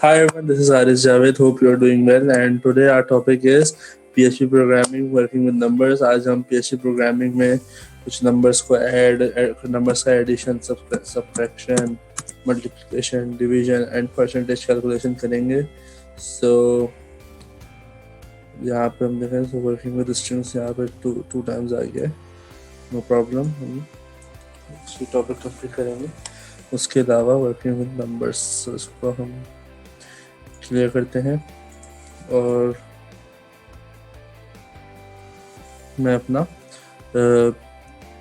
Hi everyone, this is Aris Javed. Hope you are doing well. And today our topic is PHP programming, working with numbers. आज हम PHP programming में कुछ numbers को numbers का addition, subtraction, multiplication, division and percentage calculation करेंगे. So यहाँ पे हम देखें so working with strings यहाँ पे two times आ गया. No problem. हम इसी टॉपिक कंप्लीट करेंगे. उसके अलावा वर्किंग विद नंबर्स इसको हम क्लियर करते हैं और मैं अपना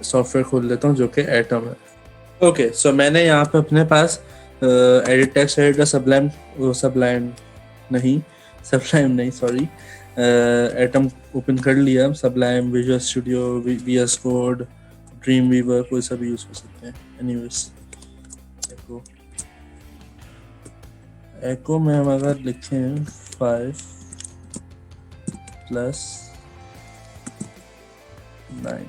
सॉफ्टवेयर खोल लेता हूँ जो कि एटम है. ओके, सो मैंने यहाँ पे अपने पास एडिट टेक्स्ट एडिटर सबलाइम नहीं सॉरी एटम ओपन कर लिया. Sublime, Visual Studio, VS code, Dreamweaver कोई सा भी यूज कर सकते हैं. एनीवेज एको में हम अगर लिखें 5 + 9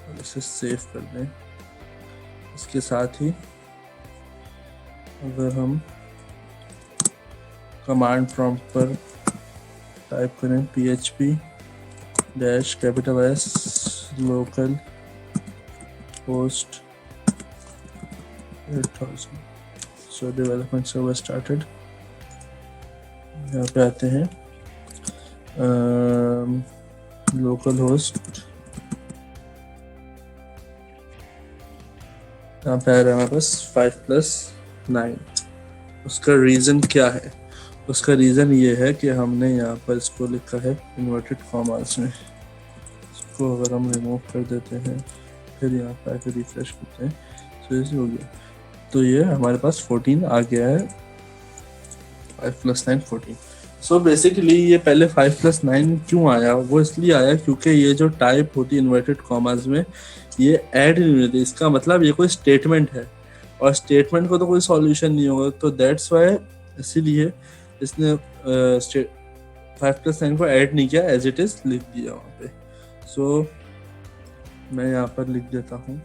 और इसे सेव कर दें. इसके साथ ही अगर हम कमांड प्रॉम्प्ट पर टाइप करें PHP -S local host 8000. So development server started. यहाँ पे आते हैं लोकल होस्ट. यहाँ पे आ रहा है हमारे पास 5 + 9. उसका रीज़न क्या है? उसका रीज़न ये है कि हमने यहाँ पर इसको लिखा है इन्वर्टेड कॉमास में. इसको अगर हम रिमूव कर देते हैं फिर यहाँ पर आकर रिफ्रेश करते हैं तो ऐसे हो गया. तो ये हमारे पास 14 आ गया है. 5 + 9 14. सो बेसिकली ये पहले 5 + 9 क्यों आया? वो इसलिए आया क्योंकि ये जो टाइप होती है इन्वर्टेड कॉमास में ये ऐड नहीं होती. इसका मतलब ये कोई स्टेटमेंट है और स्टेटमेंट को तो कोई सॉल्यूशन नहीं होगा. तो दैट्स वाई इसीलिए इसने 5 + 9 को ऐड नहीं किया, एज इट इज लिख दिया वहाँ पे. सो मैं यहाँ पर लिख देता हूँ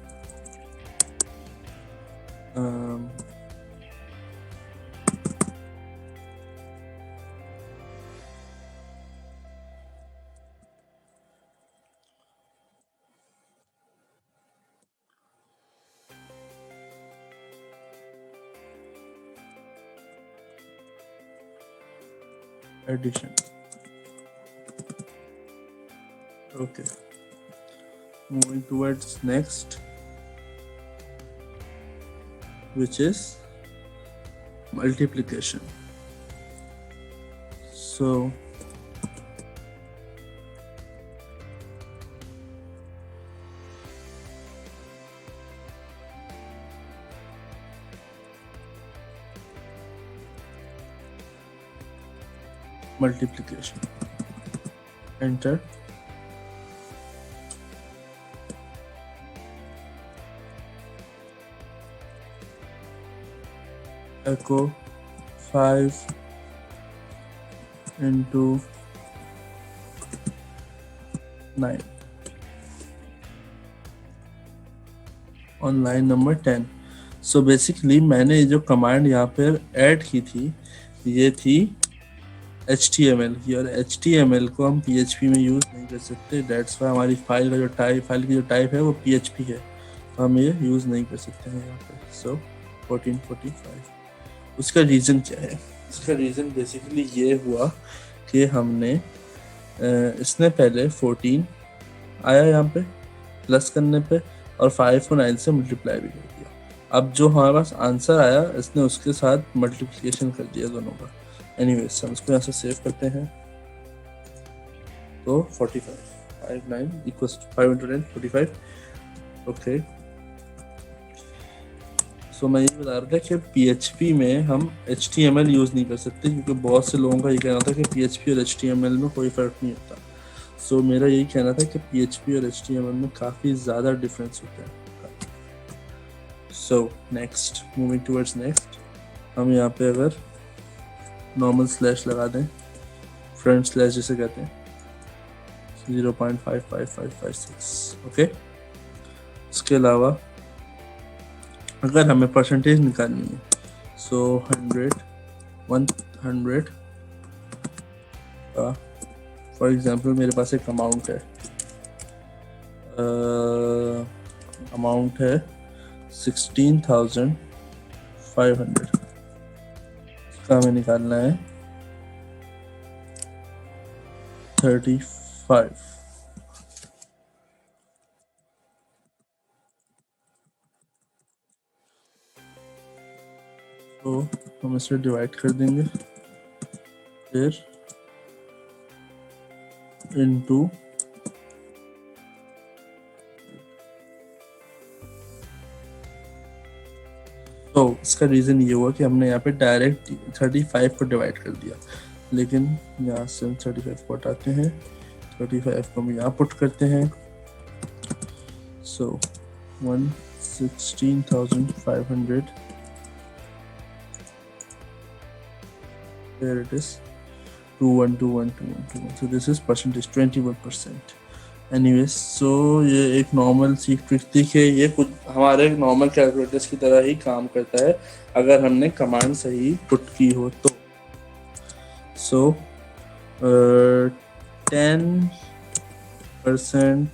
addition. Okay, moving towards next, which is multiplication. So multiplication, enter. Echo 5 × 9 on line number 10. So basically मैंने जो कमांड यहाँ पर ऐड की थी ये थी HTML की, और HTML को हम PHP में यूज़ नहीं कर सकते. डेट्स वाई हमारी फाइल की जो टाइप है वो PHP है, तो हम ये यूज़ नहीं कर सकते हैं यहाँ पे. सो 1445. उसका रीज़न क्या है? इसका रीज़न बेसिकली ये हुआ कि हमने इसने पहले 14 आया यहाँ पे प्लस करने पे और 5 को 9 से मल्टीप्लाई भी कर दिया. अब जो हमारे पास आंसर आया इसने उसके साथ मल्टीप्लिकेशन कर दिया दोनों का. एनीवेज हम इसको यहाँ से सेव करते हैं. तो 45 5 9 = 5 × 10 45. ओके, सो मैं ये बता रहा था कि PHP में हम HTML यूज़ नहीं कर सकते क्योंकि बहुत से लोगों का ये कहना था कि PHP और HTML में कोई फ़र्क नहीं होता. सो मेरा यही कहना था कि PHP और HTML में काफ़ी ज़्यादा डिफरेंस होता है. So next, moving towards next, हम यहाँ पे अगर नॉर्मल स्लैश लगा दें, फ्रंट स्लैश जिसे कहते हैं, 0.55556. ओके, इसके अलावा अगर हमें परसेंटेज निकालनी है सो 100 100 का फॉर एग्जांपल मेरे पास एक अमाउंट है, अमाउंट है 16,500, इसका हमें निकालना है 35। तो हम इसे डिवाइड कर देंगे, फिर इनटू तो इसका रीज़न ये हुआ कि हमने यहाँ पे डायरेक्ट 35 को डिवाइड कर दिया, लेकिन यहाँ से हम 35 को हटाते हैं, 35 को हम यहाँ पुट करते हैं। सो 16,500, there it is, 212121, so this is percentage 21%। Anyways, सो ये एक नॉर्मल सी ट्रिक थी कि ये कुछ हमारे नॉर्मल कैलकुलेटर्स की तरह ही काम करता है अगर हमने कमांड सही पुट की हो तो। सो 10%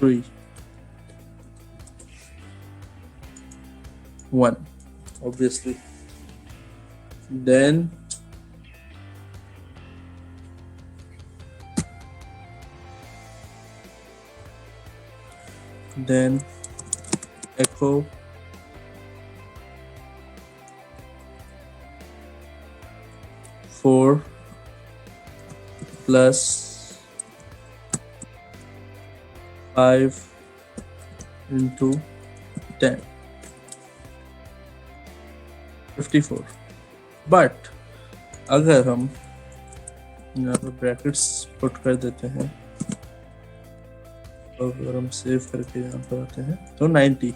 3 1 obviously, then echo 4 plus 5 into 10, 54। But अगर हम यहाँ पर ब्रैकेट्स पुट कर देते हैं, अगर हम सेव करके यहाँ पर आते हैं तो 90,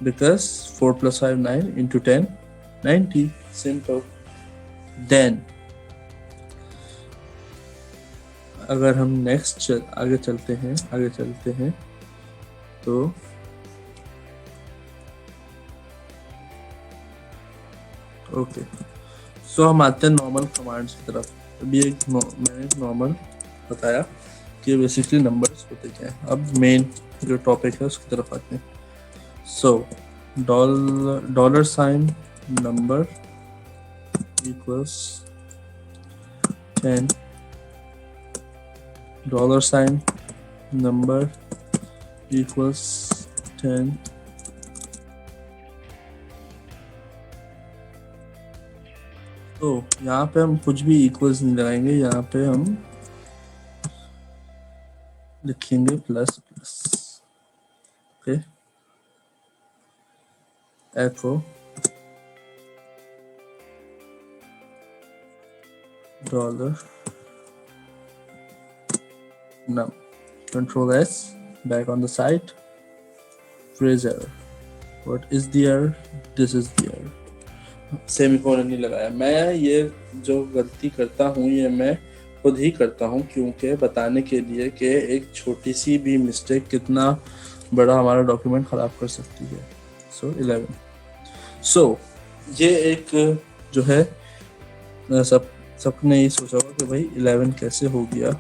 बिकॉज 4 + 5 9 into 10 90, सिंपल। देन अगर हम नेक्स्ट आगे चलते हैं तो ओके, सो हम आते हैं नॉर्मल कमांड्स की तरफ। अभी मैंने नॉर्मल बताया कि बेसिकली नंबर्स होते क्या हैं। अब मेन जो टॉपिक है उसकी तरफ आते हैं। सो $, नंबर इक्वल्स 10, $, नंबर इक्वल्स 10, तो यहाँ पे हम कुछ भी इक्वल्स नहीं लगाएंगे, यहाँ पे हम लिखेंगे plus plus. Okay, echo $num, control S, back on the site, phrase error, what is the error, this is the error, semicolon नहीं लगाया। मैं ये जो गलती करता हूँ ये मैं खुद ही करता हूँ, क्योंकि बताने के लिए कि एक छोटी सी भी मिस्टेक कितना बड़ा हमारा डॉक्यूमेंट ख़राब कर सकती है। सो 11, सो ये एक जो है सबने ये सोचा होगा कि भाई 11 कैसे हो गया,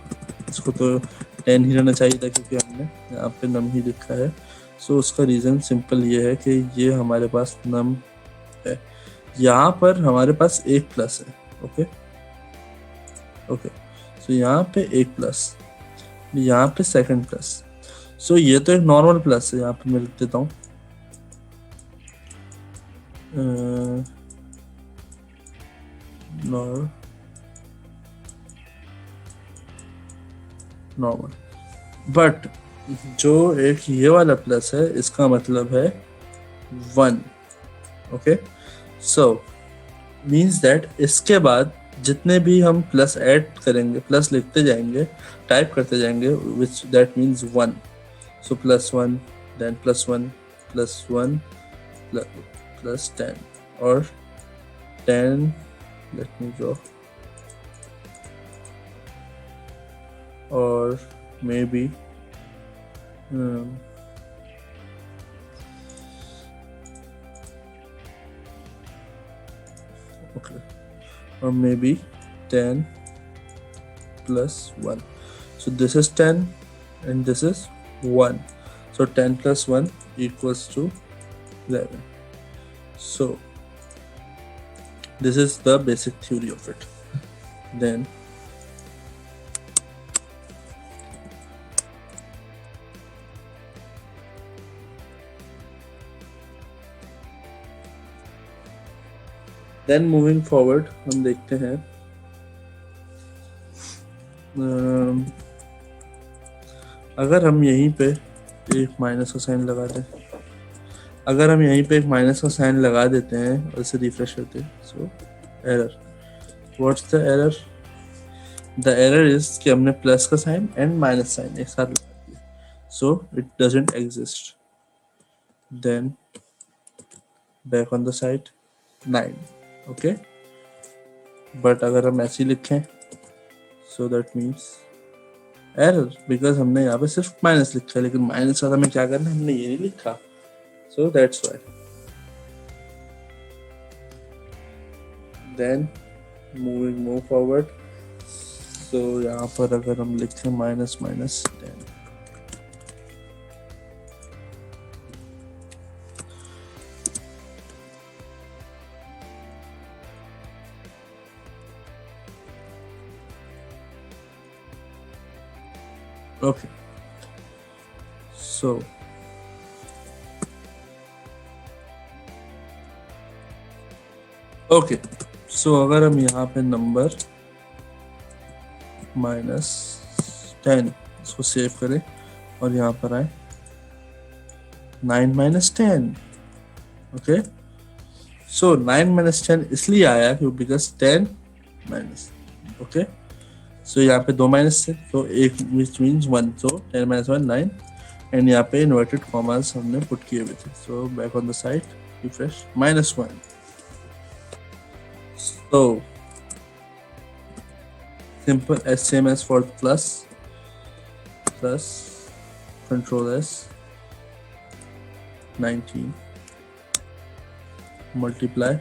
इसको तो 10 ही रहना चाहिए था क्योंकि हमने यहाँ पे नम ही लिखा है। सो उसका रीज़न सिंपल ये है कि ये हमारे पास नम है, यहाँ पर हमारे पास एक प्लस है। ओके, सो यहाँ पे एक प्लस, यहाँ पे सेकंड प्लस। सो ये तो एक नॉर्मल प्लस है, यहाँ पे मैं लिख देता हूँ नॉर्मल, बट जो एक ये वाला प्लस है इसका मतलब है 1। ओके, सो मीन्स दैट इसके बाद जितने भी हम प्लस ऐड करेंगे, प्लस लिखते जाएंगे, टाइप करते जाएंगे, which that means 1। So +1, then +1 +1 plus 10 और 10, लेट मी ड्रॉ, और maybe Okay, or maybe 10 plus 1. So this is 10 and this is 1. So 10 plus 1 equals to 11. So this is the basic theory of it. Then moving forward हम देखते हैं अगर हम यहीं पे एक माइनस का साइन लगा दें, अगर हम यहीं पे एक माइनस का साइन लगा देते हैं और इसे रिफ्रेश करते हैं, so error, what's the error? The error is कि हमने प्लस का साइन एंड माइनस साइन एक साथ लगा दिया, so it doesn't exist. Then back on the side 9. Okay, but अगर हम ऐसे लिखें, so that means error, because हमने यहाँ पे सिर्फ माइनस लिखा है, लेकिन माइनस का हमें क्या करना है, हमने ये नहीं लिखा, so that's why. Then move forward, so यहाँ पर अगर हम लिखें minus minus 10, okay, so okay, so अगर हम यहाँ पे नंबर -10 इसको सेव करें और यहाँ पर आए 9 - 10. ओके, सो 9 - 10 इसलिए आया क्योंकि बिकॉज 10 माइनस. ओके, सो यहाँ पे 2 माइनस थे, तो एक विच मीन्स 1, सो 10 - 1 9, एंड यहाँ पे इन्वर्टेड कॉमास हमने पुट किए हुए थे. So back on the side refresh -1. So simple as same as for plus control S 19 multiply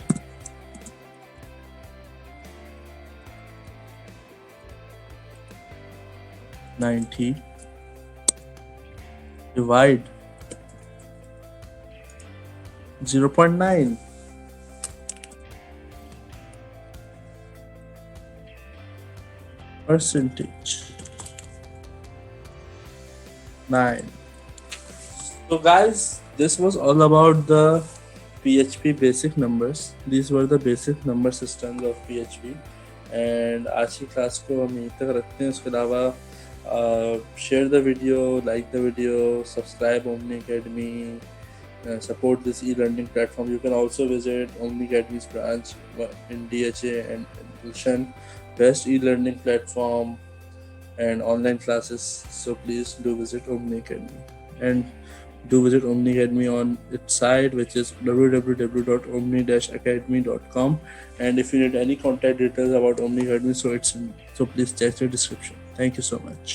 90 divide 0.9. Percentage 9. So guys, this was all about the PHP basic numbers. These were the basic number systems of PHP. And आज की class को हम यहीं तक रखते हैं. उसके अलावा share the video, like the video, subscribe Omni Academy, support this e-learning platform. You can also visit Omni Academy's branch in DHA and Gulshan. Best e-learning platform and online classes, so please do visit Omni Academy, and do visit Omni Academy on its site, which is www.omni-academy.com. and if you need any contact details about Omni Academy, so please check the description. Thank you so much.